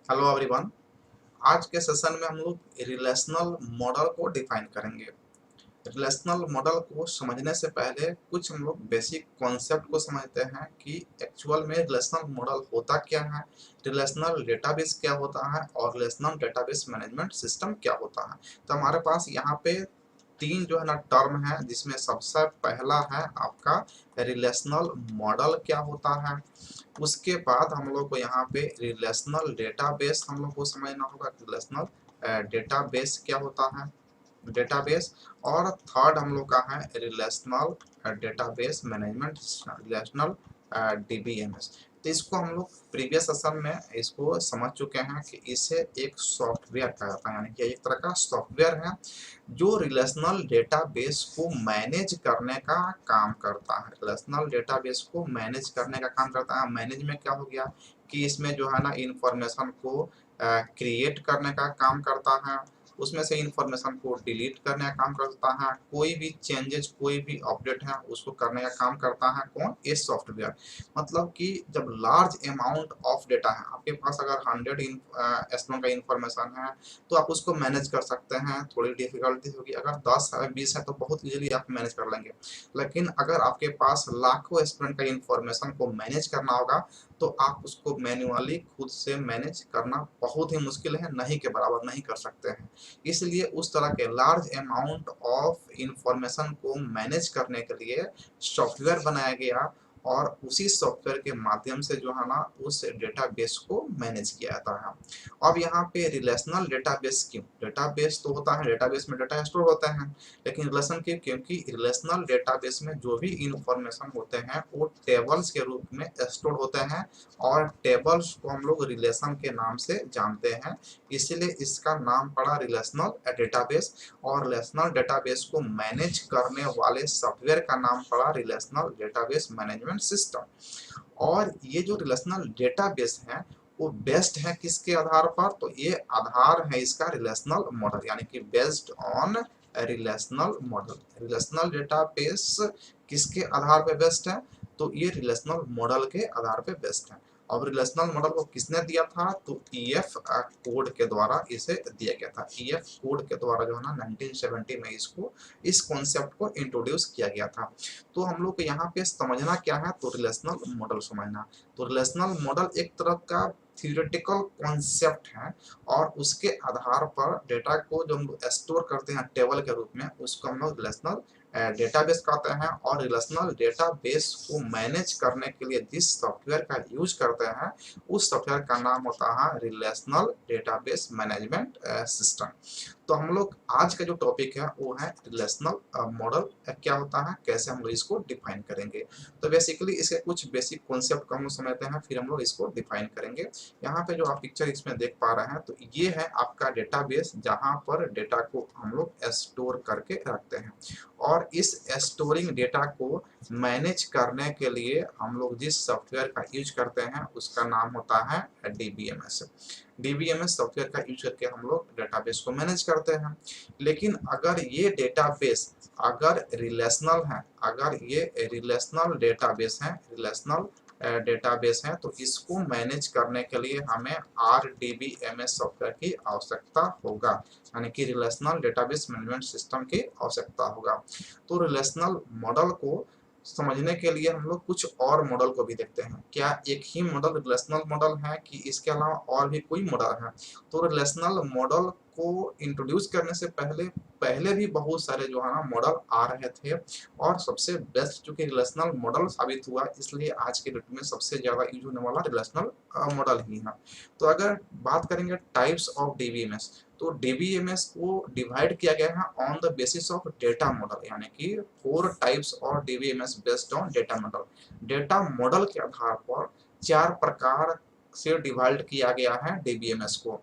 Hello everyone. आज के session में हम लोग रिलेशनल मॉडल को डिफाइन करेंगे। रिलेशनल मॉडल को समझने से पहले कुछ हम लोग बेसिक कॉन्सेप्ट को समझते हैं कि एक्चुअल में रिलेशनल मॉडल होता क्या है, रिलेशनल डेटाबेस क्या होता है और रिलेशनल डेटाबेस मैनेजमेंट सिस्टम क्या होता है। तो हमारे पास यहाँ पे तीन जो है ना टर्म है, जिसमें सबसे पहला है आपका रिलेशनल मॉडल क्या होता है। उसके बाद हम लोग को यहाँ पे रिलेशनल डेटाबेस हम लोग को समझना होगा। रिलेशनल डेटाबेस क्या होता है, डेटाबेस। और थर्ड हम लोग का है relational database management, relational DBMS. तो इसको हम लोग प्रीवियस सेशन में इसको समझ चुके हैं कि इसे एक सॉफ्टवेयर कहा जाता है, यानी कि एक तरह का सॉफ्टवेयर है जो रिलेशनल डेटाबेस को मैनेज करने का काम करता है। रिलेशनल डेटाबेस को मैनेज करने का काम करता है। मैनेज में क्या हो गया कि इसमें जो है ना इंफॉर्मेशन को क्रिएट करने का काम करता है, उसमें से इंफॉर्मेशन को डिलीट करने का काम करता है, कोई भी चेंजेस कोई भी अपडेट है उसको करने का काम करता है कौन, ये सॉफ्टवेयर। मतलब कि जब लार्ज अमाउंट ऑफ डेटा है आपके पास, अगर 100 एसनो का इंफॉर्मेशन है तो आप उसको मैनेज कर सकते हैं। थोड़ी डिफिकल्टी होगी, अगर 10 है 20 है तो बहुत इजीली आप मैनेज कर लेंगे। लेकिन अगर आपके पास लाखों स्टूडेंट का इंफॉर्मेशन को मैनेज करना होगा तो आप उसको मैन्युअली खुद से मैनेज करना बहुत ही मुश्किल है, नहीं के बराबर नहीं कर सकते हैं। इसलिए उस तरह के लार्ज अमाउंट ऑफ इंफॉर्मेशन को मैनेज करने के लिए सॉफ्टवेयर बनाया गया, और उसी सॉफ्टवेयर के माध्यम से जो है ना उस डेटाबेस को मैनेज किया जाता है। अब यहाँ पे रिलेशनल डेटाबेस क्यों, डेटाबेस तो होता है, डेटाबेस में डेटा स्टोर होता है, लेकिन रिलेशन क्यों, क्योंकि रिलेशनल डेटाबेस में जो भी इंफॉर्मेशन होते हैं वो टेबल्स के रूप में स्टोर होते हैं, और टेबल्स को हम लोग रिलेशन के नाम से जानते हैं, इसीलिए इसका नाम पड़ा रिलेशनल डेटाबेस। और रिलेशनल डेटाबेस को मैनेज करने वाले सॉफ्टवेयर का नाम पड़ा रिलेशनल डेटाबेस मैनेजमेंट सिस्टम। और ये जो रिलेशनल डेटाबेस है वो बेस्ड है किसके आधार पर, तो ये आधार है इसका रिलेशनल मॉडल, यानी कि based on relational model. Relational database किसके आधार पे बेस्ड है, तो ये रिलेशनल मॉडल के आधार पे बेस्ड है। अब रिलेशनल मॉडल को किसने दिया था, तो ईएफ कोड के द्वारा इसे दिया गया था। ईएफ कोड के द्वारा जो है ना 1970 में इसको, इस कॉन्सेप्ट को इंट्रोड्यूस किया गया था। तो हम लोग को यहाँ पे समझना क्या है, तो रिलेशनल मॉडल समझना। तो रिलेशनल मॉडल एक तरह का थियोरेटिकल कॉन्सेप्ट है, और उसके आधार पर डेटा को जो हम स्टोर करते हैं टेबल के रूप में, उसको हम लोग रिलेशनल डेटाबेस कहते हैं। और रिलेशनल डेटाबेस को मैनेज करने के लिए जिस सॉफ्टवेयर का यूज करते हैं उस सॉफ्टवेयर का नाम होता है रिलेशनल डेटाबेस मैनेजमेंट सिस्टम। तो हम लोग आज का जो टॉपिक है वो है रिलेशनल मॉडल क्या होता है, कैसे हम लोग इसको डिफाइन करेंगे। तो बेसिकली इसके कुछ बेसिक कॉन्सेप्ट को हम लोग समझते हैं, फिर हम लोग इसको डिफाइन करेंगे। यहाँ पे जो आप पिक्चर इसमें देख पा रहे हैं, तो ये है आपका डेटाबेस जहाँ पर डेटा को हम लोग स्टोर करके रखते हैं। और इस स्टोरिंग डेटा को मैनेज करने के लिए हम लोग जिस सॉफ्टवेयर का यूज करते हैं उसका नाम होता है डीबीएमएस। डीबीएमएस सॉफ्टवेयर का यूज करके हम लोग डेटाबेस को मैनेज करते हैं। लेकिन अगर ये डेटाबेस अगर रिलेशनल है, अगर ये रिलेशनल डेटाबेस है, रिलेशनल डेटाबेस है, तो इसको मैनेज करने के लिए हमें आरडीबीएमएस सॉफ्टवेयर की आवश्यकता होगा, यानी कि रिलेशनल डेटाबेस मैनेजमेंट सिस्टम की आवश्यकता होगा। तो रिलेशनल मॉडल को समझने के लिए हम लोग कुछ और मॉडल को भी देखते हैं। क्या एक ही मॉडल रिलेशनल मॉडल है कि इसके अलावा और भी कोई मॉडल है। तो रिलेशनल मॉडल को इंट्रोड्यूस करने से पहले पहले भी बहुत सारे जो है ना मॉडल आ रहे थे, और सबसे बेस्ट चूंकि रिलेशनल मॉडल साबित हुआ, इसलिए आज के डेट में सबसे ज्यादा यूज होने वाला रिलेशनल मॉडल ही है। तो अगर बात करेंगे टाइप्स ऑफ डीबीएमएस, तो डीबीएमएस को डिवाइड किया गया है on the basis of data model, यानी कि 4 टाइप्स और DBMS based on data model. Data model के आधार पर 4 प्रकार से डिवाइड किया गया है डीबीएमएस को।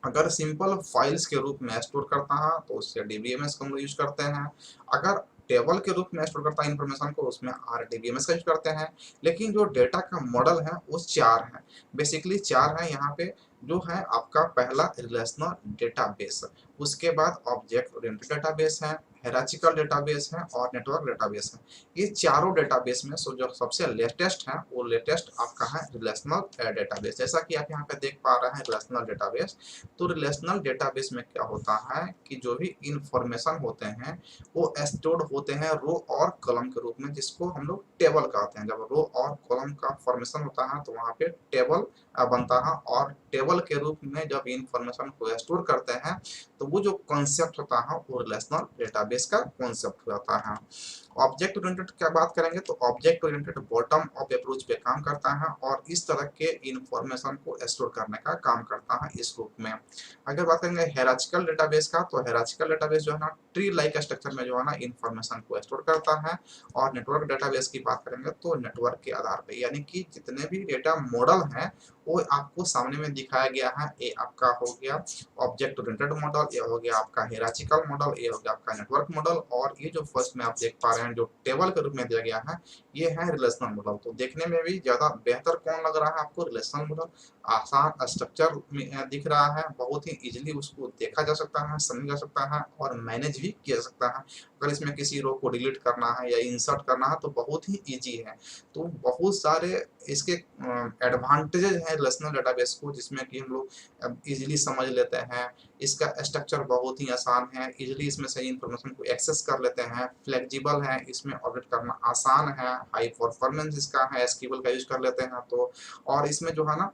अगर सिंपल फाइल्स के रूप में स्टोर करता है तो उससे डीबीएमएस का हम यूज करते हैं। अगर टेबल के रूप में स्टोर करता है इंफॉर्मेशन को, उसमें आरडीबीएमएस का यूज करते हैं। लेकिन जो डेटा का मॉडल है वो 4 है, बेसिकली 4 है यहाँ पे। जो है आपका पहला रिलेशनल डेटाबेस, उसके बाद ऑब्जेक्ट ओरिएंटेड डेटाबेस है, हायरार्चिकल डेटाबेस है और नेटवर्क डेटाबेस है। ये चारों डेटाबेस में जो सबसे लेटेस्ट है वो लेटेस्ट आपका है रिलेशनल डेटाबेस। जैसा कि आप यहाँ पे देख पा रहे हैं रिलेशनल डेटाबेस। तो रिलेशनल डेटाबेस में क्या होता है कि जो भी इंफॉर्मेशन होते हैं वो स्टोर्ड होते हैं रो और कॉलम के रूप में, जिसको हम लोग टेबल कहते हैं। जब रो और कॉलम का फॉर्मेशन होता है तो वहाँ पे टेबल बनता है, और टेबल के रूप में जब इंफॉर्मेशन को स्टोर करते हैं तो वो जो कॉन्सेप्ट होता है वो रिलेशनल डेटाबेस का कॉन्सेप्ट होता है। ऑब्जेक्ट ओरिएंटेड क्या बात करेंगे तो object oriented bottom up approach पे काम करता है और इस तरह के इंफॉर्मेशन को स्टोर करने का काम करता है इस रूप में। अगर बात करेंगे हायरार्चिकल डेटाबेस का, तो हायरार्चिकल डेटाबेस जो है ना ट्री लाइक स्ट्रक्चर में जो है ना इंफॉर्मेशन को स्टोर करता है। और नेटवर्क डेटाबेस की बात करेंगे तो नेटवर्क के आधार पे, यानी कि जितने भी डेटा मॉडल हैं वो आपको सामने में दिखाया गया है। ये आपका हो गया ऑब्जेक्ट ओरिएंटेड मॉडल, ये हो गया आपका हायरार्चिकल मॉडल, ये हो गया आपका नेटवर्क मॉडल, और ये जो फर्स्ट में आप देख पा रहे हैं जो टेबल के रूप में दिया गया है ये है रिलेशनल मॉडल। तो देखने में भी ज्यादा बेहतर कौन लग रहा है आपको? Relational model. आसान स्ट्रक्चर में दिख रहा है, बहुत ही इजीली उसको देखा जा सकता है, समझा जा सकता है और मैनेज भी किया जा सकता है। अगर इसमें किसी रो को डिलीट करना है या इंसर्ट करना है तो बहुत ही ईजी है। तो बहुत सारे इसके एडवांटेजेस हैं रिलेशनल डेटाबेस को, जिसमें कि हम लोग इजीली समझ लेते हैं। इसका स्ट्रक्चर बहुत ही आसान है, इजीली इसमें से इंफॉर्मेशन को एक्सेस कर लेते हैं, फ्लेक्सिबल है, इसमें ऑपरेट करना आसान है, हाई परफॉर्मेंस इसका है, एसक्यूएल का यूज कर लेते हैं तो, और इसमें जो है ना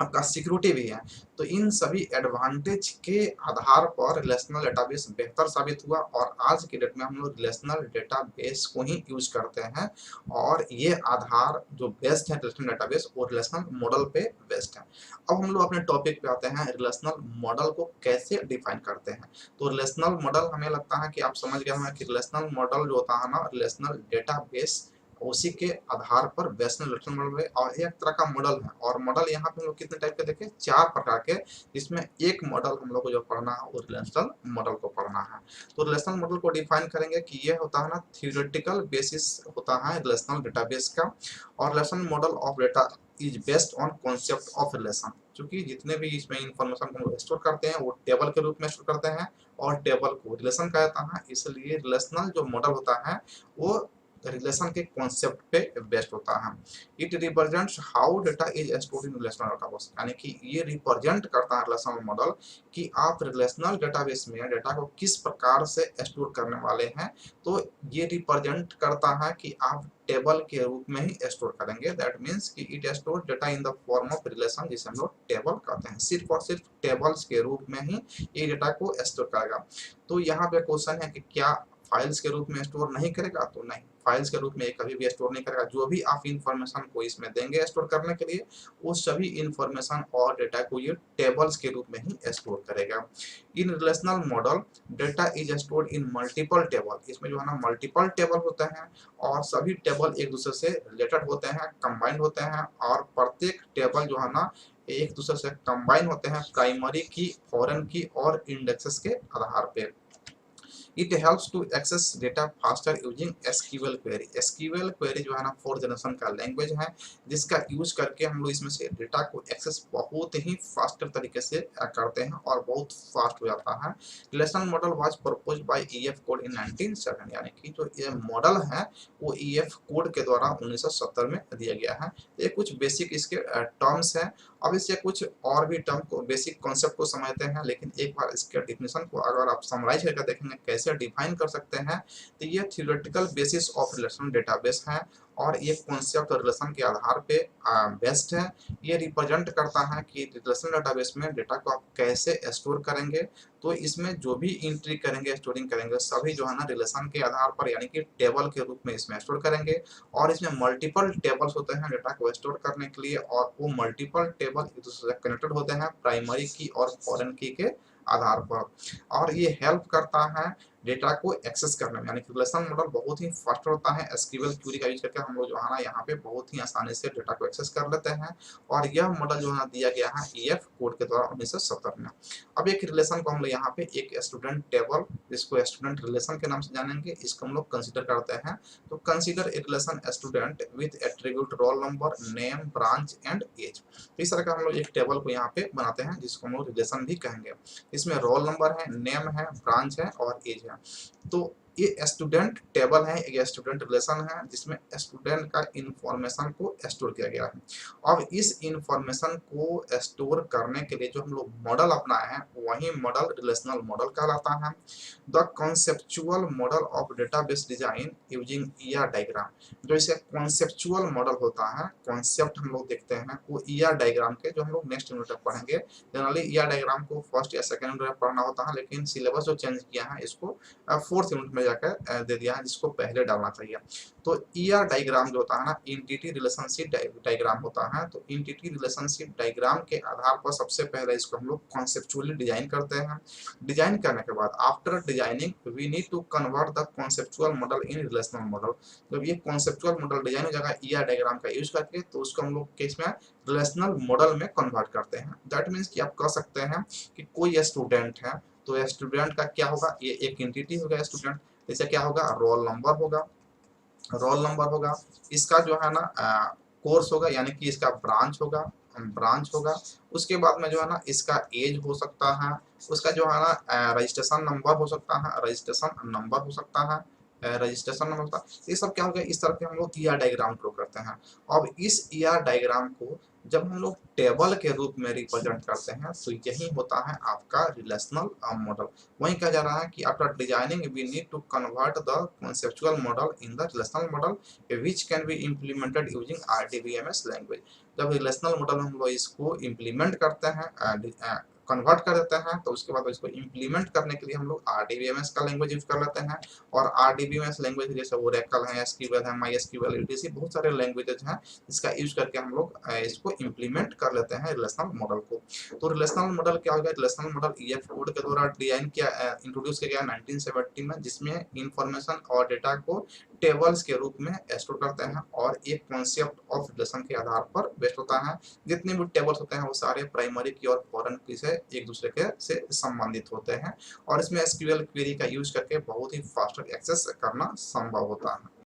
आपका सिक्योरिटी भी है। तो इन सभी एडवांटेज के आधार पर रिलेशनल डेटाबेस बेहतर साबित हुआ और आज के डेट में हम लोग रिलेशनल डेटाबेस को ही यूज करते हैं। और ये आधार जो बेस्ट है रिलेशनल डेटाबेस वो रिलेशनल मॉडल पे बेस्ट है। अब हम लोग अपने टॉपिक पे आते हैं, रिलेशनल मॉडल को कैसे डिफाइन करते हैं। तो रिलेशनल मॉडल हमें लगता है कि आप समझ गए होंगे कि रिलेशनल मॉडल जो होता है ना रिलेशनल डेटाबेस उसी के आधार पर बेस्ट रिलेशनल मॉडल है, और एक तरह का मॉडल है। और मॉडल यहाँ पे हम लोग कितने टाइप के देखें? 4 प्रकार के, जिसमें एक मॉडल हम लोग को जो पढ़ना है वो रिलेशनल मॉडल को पढ़ना है। तो रिलेशनल मॉडल को डिफाइन करेंगे कि ये होता है ना थ्योरेटिकल बेसिस होता है रिलेशनल डेटाबेस का, और relational model of data is based on concept of relation. क्योंकि जितने भी इसमें इंफॉर्मेशन को स्टोर करते हैं वो टेबल के रूप में स्टोर करते हैं और टेबल को रिलेशन कहता है, इसलिए रिलेशनल जो मॉडल होता है वो रिलेशन के कॉन्सेप्ट पे बेस्ड होता है। It represents how data is stored in relational database, यानी कि ये रिप्रेजेंट करता है रिलेशनल मॉडल कि आप रिलेशनल डेटाबेस में डेटा को किस प्रकार से स्टोर करने वाले हैं। तो ये रिप्रेजेंट करता है कि आप टेबल के रूप में ही स्टोर करेंगे। दैट मीन्स कि it store data in the form of relation, जिसे हम लोग टेबल कहते हैं। सिर्फ और सिर्फ टेबल्स के रूप में ही ये डेटा को स्टोर करेगा। तो यहाँ पे क्वेश्चन है कि क्या फाइल्स के रूप में स्टोर नहीं करेगा? तो नहीं, फाइल्स के रूप में ये कभी भी स्टोर नहीं करेगा। जो भी आप इंफॉर्मेशन को इसमें देंगे स्टोर करने के लिए वो सभी इंफॉर्मेशन और डेटा को ये टेबल्स के रूप में ही स्टोर करेगा। In relational model data is stored in multiple table, इसमें जो है ना मल्टीपल टेबल होते हैं और सभी टेबल एक दूसरे से रिलेटेड होते हैं, कंबाइंड होते हैं, और प्रत्येक टेबल जो है ना एक दूसरे से कंबाइन होते हैं प्राइमरी की, फॉरेन की और इंडेक्सेस के आधार पे। It helps to access data faster using SQL query। SQL query जो है ना 4th जनरेशन का लैंग्वेज है, जिसका यूज करके हम लोग इसमें से डेटा को एक्सेस बहुत ही फास्टर तरीके से करते हैं और बहुत फास्ट हो जाता है। Relational model was proposed by EF Codd in 1907, यानी कि जो ये मॉडल है वो EF कोड के द्वारा 1970 में दिया गया है। ये कुछ बेसिक इसके टर्म्स हैं। अब इससे कुछ और भी टर्म को बेसिक कॉन्सेप्ट को समझते हैं, लेकिन एक बार इसके डिफिनेशन को अगर आप समराइज करके देखेंगे कैसे डिफाइन कर सकते हैं, तो ये theoretical basis of relational database है और ये कॉन्सेप्ट रिलेशन के आधार पे बेस्ड है। ये रिप्रेजेंट करता है कि रिलेशनल डेटाबेस में डेटा को आप कैसे स्टोर करेंगे। तो इसमें जो भी एंट्री करेंगे, स्टोरिंग करेंगे, सभी जो है ना रिलेशन के आधार पर यानी कि टेबल के रूप में इसमें स्टोर करेंगे। और इसमें मल्टीपल टेबल्स होते हैं डेटा को स्टोर करने के लिए, और वो मल्टीपल टेबल एक दूसरे से कनेक्टेड होते हैं प्राइमरी की और फॉरेन की के आधार पर, और ये हेल्प करता है डेटा को एक्सेस करने में। यानी कि रिलेशनल मॉडल बहुत ही फास्ट होता है। एसक्यूएल क्वेरी का यूज करके हम लोग जो है ना यहाँ पे बहुत ही आसानी से डेटा को एक्सेस कर लेते हैं, और यह मॉडल जो है दिया गया है EF कोड के द्वारा 1970 में। अब एक रिलेशन को हम लोग यहाँ पे एक स्टूडेंट टेबल, जिसको स्टूडेंट रिलेशन के नाम से जानेंगे, इसको हम लोग कंसीडर करते हैं। तो consider a relation student with attribute roll number, name, branch and age. इस तरह का हम लोग एक टेबल को यहाँ पे बनाते हैं जिसको हम लोग रिलेशन भी कहेंगे। इसमें रोल नंबर है, नेम है, ब्रांच है और एज है। हैं। तो ये स्टूडेंट टेबल है, एक स्टूडेंट रिलेशन है जिसमें स्टूडेंट का इंफॉर्मेशन को स्टोर किया गया है। अब इस इंफॉर्मेशन को स्टोर करने के लिए जो हम लोग मॉडल अपनाए हैं वही मॉडल रिलेशनल मॉडल कहलाता है। The conceptual model of database design using ER diagram. जो इसका कॉन्सेप्चुअल मॉडल होता है, कॉन्सेप्ट हम लोग देखते हैं वो ईआर डायग्राम के, जो हम लोग नेक्स्ट यूनिट में पढ़ेंगे। जनरली ईआर डायग्राम को फर्स्ट या सेकंड यूनिट में पढ़ना होता है, लेकिन सिलेबस जो चेंज किया है इसको फोर्थ यूनिट में जाकर दे दिया है, जिसको पहले डालना चाहिए। तो ईआर डायग्राम जो होता है ना, एंटिटी रिलेशनशिप डायग्राम होता है। तो एंटिटी रिलेशनशिप डायग्राम के आधार पर सबसे पहले इसको हम लोग कॉन्सेप्चुअली डिजाइन करते हैं। डिजाइन करने के बाद after designing we need to convert the conceptual model in relational model. जब ये कॉन्सेप्चुअल मॉडल डिजाइन हो जाएगा ईआर डायग्राम का यूज करके, तो उसको हम लोग केस में रिलेशनल मॉडल में कन्वर्ट करते हैं। दैट मीन्स कि आप कह सकते हैं कि कोई स्टूडेंट है, तो स्टूडेंट का क्या होगा, ये एक एंटिटी होगा स्टूडेंट। जैसे क्या होगा, रोल नंबर होगा, रोल नंबर होगा, इसका जो है ना कोर्स होगा, यानी कि इसका ब्रांच होगा। उसके बाद में जो है ना इसका एज हो सकता है, उसका जो है ना रजिस्ट्रेशन नंबर हो सकता है, रजिस्ट्रेशन नंबर हो सकता है, रजिस्ट्रेशन नंबर होता है। ये सब क्या हो गया, इस तरह के हम लोग ईआर डायग्राम ड्रॉ करते हैं। अब इस ईआर डायग्राम को जब हम लोग टेबल के रूप में रिप्रेजेंट करते हैं तो यही होता है आपका रिलेशनल मॉडल। वही कहा जा रहा है कि after designing we need to convert the conceptual model in the relational model which can be implemented using RDBMS language. जब रिलेशनल मॉडल हम लोग इसको इम्प्लीमेंट करते हैं, कन्वर्ट कर देते हैं, तो उसके बाद इसको इम्प्लीमेंट करने के लिए हम लोग RDBMS का लैंग्वेज यूज कर लेते हैं। और RDBMS लैंग्वेज जैसे ओरेकल है, एसक्यूएल है, माईएसक्यूएल, ईटीसी बहुत सारे लैंग्वेजेस हैं, इसका यूज करके हम लोग इसको इम्प्लीमेंट कर लेते हैं रिलेशनल मॉडल को। तो रिलेशनल मॉडल क्या होगा, रिलेशनल मॉडल ईएफ कोड के द्वारा डिजाइन किया, इंट्रोड्यूस किया गया 1970 में, जिसमें इंफॉर्मेशन और डेटा को टेबल्स के रूप में स्टोर करते हैं और एक कॉन्सेप्ट ऑफ रिलेशन के आधार पर बेस्ड होता है। जितने भी टेबल्स होते हैं वो सारे प्राइमरी की और फॉरेन की से एक दूसरे के से संबंधित होते हैं, और इसमें एसक्यूएल क्वेरी का यूज करके बहुत ही फास्टर एक्सेस करना संभव होता है।